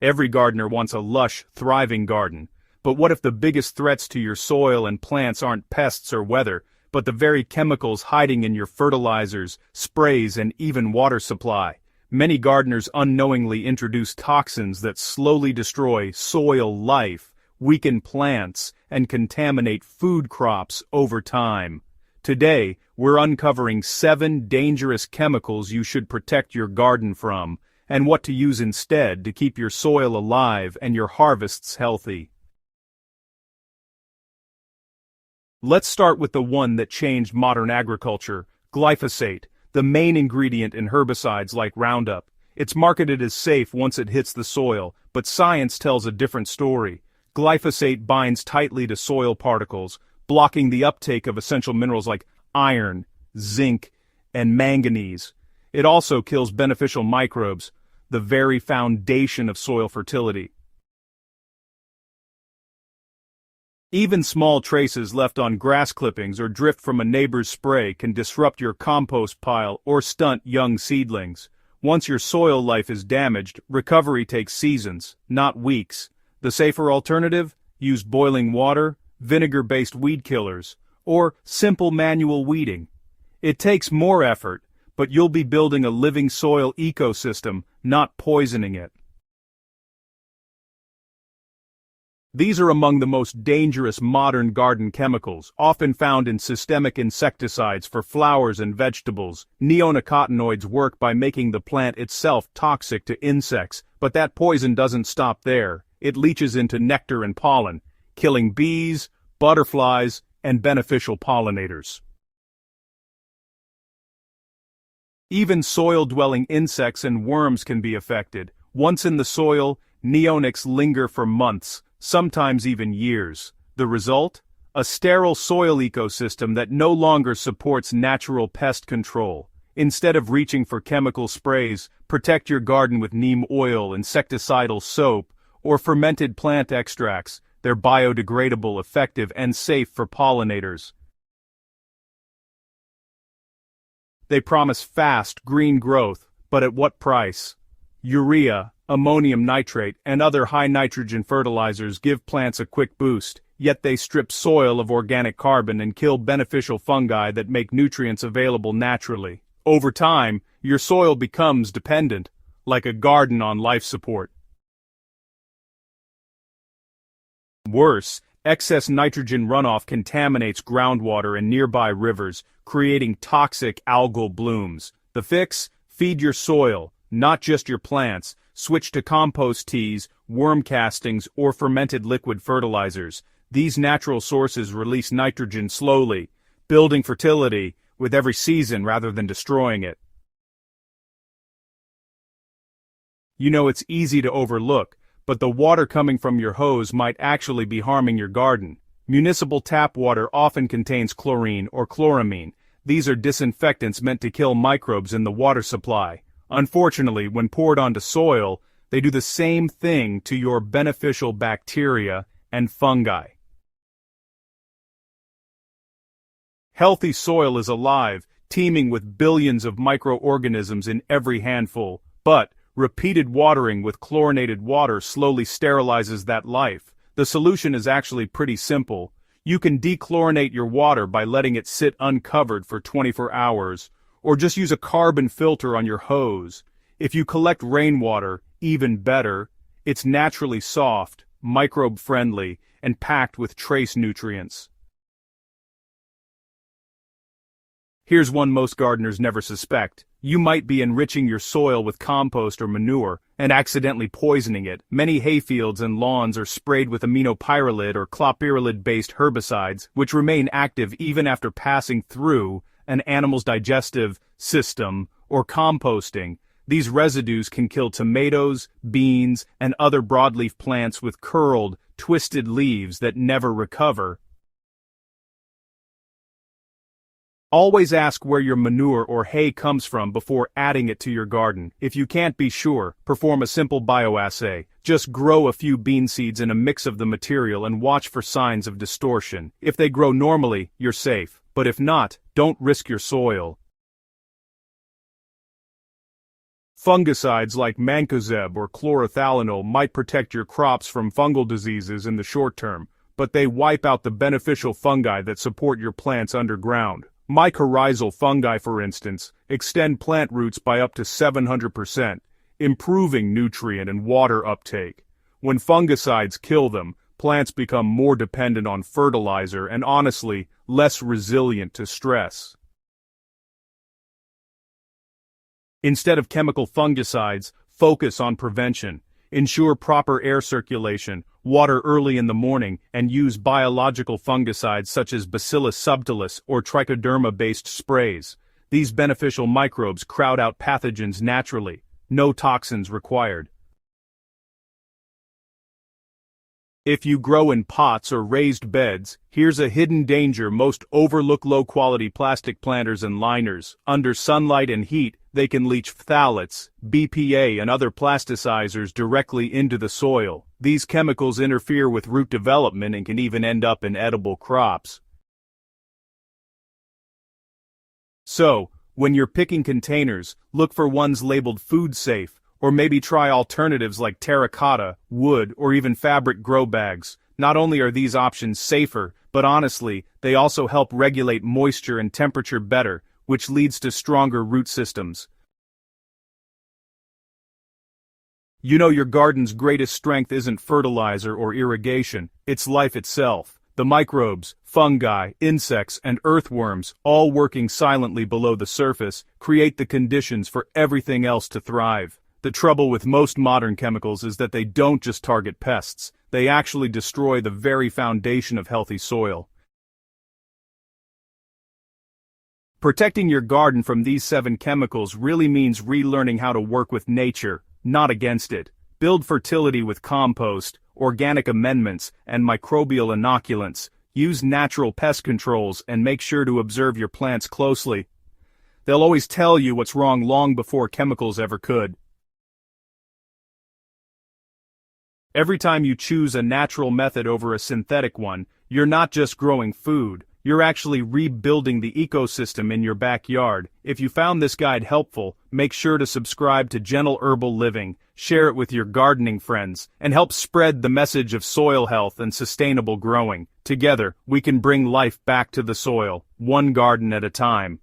Every gardener wants a lush, thriving garden. But what if the biggest threats to your soil and plants aren't pests or weather, but the very chemicals hiding in your fertilizers, sprays, and even water supply? Many gardeners unknowingly introduce toxins that slowly destroy soil life, weaken plants, and contaminate food crops over time. Today, we're uncovering 7 dangerous chemicals you should protect your garden from, and what to use instead to keep your soil alive and your harvests healthy. Let's start with the one that changed modern agriculture: glyphosate, the main ingredient in herbicides like Roundup. It's marketed as safe once it hits the soil, but science tells a different story. Glyphosate binds tightly to soil particles, blocking the uptake of essential minerals like iron, zinc, and manganese. It also kills beneficial microbes, the very foundation of soil fertility. Even small traces left on grass clippings or drift from a neighbor's spray can disrupt your compost pile or stunt young seedlings. Once your soil life is damaged, recovery takes seasons, not weeks. The safer alternative? Use boiling water, vinegar-based weed killers, or simple manual weeding. It takes more effort, but you'll be building a living soil ecosystem, not poisoning it. These are among the most dangerous modern garden chemicals, often found in systemic insecticides for flowers and vegetables. Neonicotinoids work by making the plant itself toxic to insects, but that poison doesn't stop there. It leaches into nectar and pollen, killing bees, butterflies, and beneficial pollinators. Even soil-dwelling insects and worms can be affected. Once in the soil, neonics linger for months, sometimes even years. The result? A sterile soil ecosystem that no longer supports natural pest control. Instead of reaching for chemical sprays, protect your garden with neem oil, insecticidal soap, or fermented plant extracts. They're biodegradable, effective, and safe for pollinators. They promise fast, green growth, but at what price? Urea, ammonium nitrate, and other high-nitrogen fertilizers give plants a quick boost, yet they strip soil of organic carbon and kill beneficial fungi that make nutrients available naturally. Over time, your soil becomes dependent, like a garden on life support. Worse, excess nitrogen runoff contaminates groundwater and nearby rivers, creating toxic algal blooms. The fix? Feed your soil, not just your plants. Switch to compost teas, worm castings, or fermented liquid fertilizers. These natural sources release nitrogen slowly, building fertility with every season rather than destroying it. You know, it's easy to overlook, but the water coming from your hose might actually be harming your garden. Municipal tap water often contains chlorine or chloramine. These are disinfectants meant to kill microbes in the water supply. Unfortunately, when poured onto soil, they do the same thing to your beneficial bacteria and fungi. Healthy soil is alive, teeming with billions of microorganisms in every handful, but repeated watering with chlorinated water slowly sterilizes that life. The solution is actually pretty simple. You can dechlorinate your water by letting it sit uncovered for 24 hours, or just use a carbon filter on your hose. If you collect rainwater, even better. It's naturally soft, microbe-friendly, and packed with trace nutrients. Here's one most gardeners never suspect. You might be enriching your soil with compost or manure and accidentally poisoning it. Many hayfields and lawns are sprayed with aminopyralid or clopyralid-based herbicides, which remain active even after passing through an animal's digestive system or composting. These residues can kill tomatoes, beans, and other broadleaf plants with curled, twisted leaves that never recover. Always ask where your manure or hay comes from before adding it to your garden. If you can't be sure, perform a simple bioassay. Just grow a few bean seeds in a mix of the material and watch for signs of distortion. If they grow normally, you're safe. But if not, don't risk your soil. Fungicides like mancozeb or chlorothalonil might protect your crops from fungal diseases in the short term, but they wipe out the beneficial fungi that support your plants underground. Mycorrhizal fungi, for instance, extend plant roots by up to 700%, improving nutrient and water uptake. When fungicides kill them, plants become more dependent on fertilizer and, honestly, less resilient to stress. Instead of chemical fungicides, focus on prevention. Ensure proper air circulation, water early in the morning, and use biological fungicides such as Bacillus subtilis or trichoderma-based sprays. These beneficial microbes crowd out pathogens naturally. No toxins required. If you grow in pots or raised beds, here's a hidden danger most overlook: low-quality plastic planters and liners. Under sunlight and heat, they can leach phthalates, BPA and other plasticizers directly into the soil. These chemicals interfere with root development and can even end up in edible crops. So, when you're picking containers, look for ones labeled food safe, or maybe try alternatives like terracotta, wood, or even fabric grow bags. Not only are these options safer, but honestly, they also help regulate moisture and temperature better, which leads to stronger root systems. You know, your garden's greatest strength isn't fertilizer or irrigation, it's life itself. The microbes, fungi, insects, and earthworms, all working silently below the surface, create the conditions for everything else to thrive. The trouble with most modern chemicals is that they don't just target pests, they actually destroy the very foundation of healthy soil. Protecting your garden from these 7 chemicals really means relearning how to work with nature, not against it. Build fertility with compost, organic amendments, and microbial inoculants. Use natural pest controls and make sure to observe your plants closely. They'll always tell you what's wrong long before chemicals ever could. Every time you choose a natural method over a synthetic one, you're not just growing food, you're actually rebuilding the ecosystem in your backyard. If you found this guide helpful, make sure to subscribe to Gentle Herbal Living, share it with your gardening friends, and help spread the message of soil health and sustainable growing. Together, we can bring life back to the soil, one garden at a time.